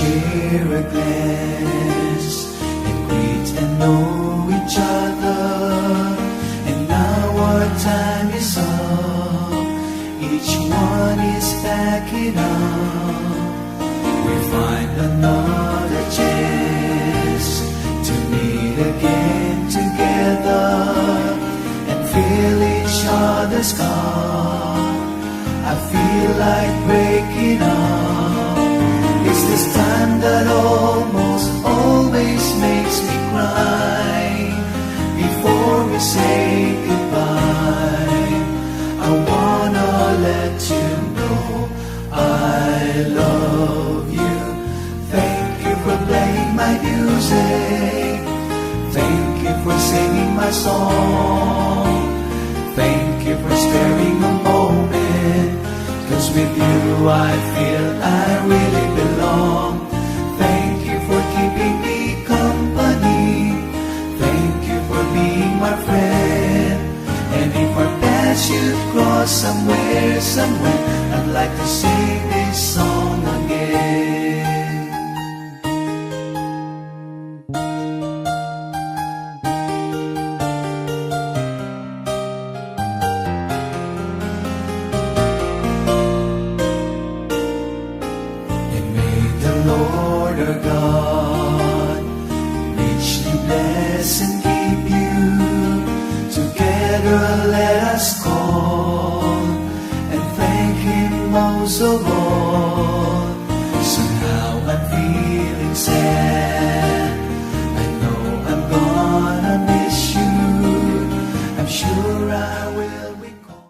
share a glance and greet and know each other. And now our time is up, each one is packing up. We find another chance to meet again together and feel each other's call. I feel like breaking up. It's this time that almost always makes me cry. Before we say goodbye, I wanna let you know I love you. Thank you for playing my music. Thank you for singing my song. Thank you for sparing a moment, 'cause with you I feel I really belong.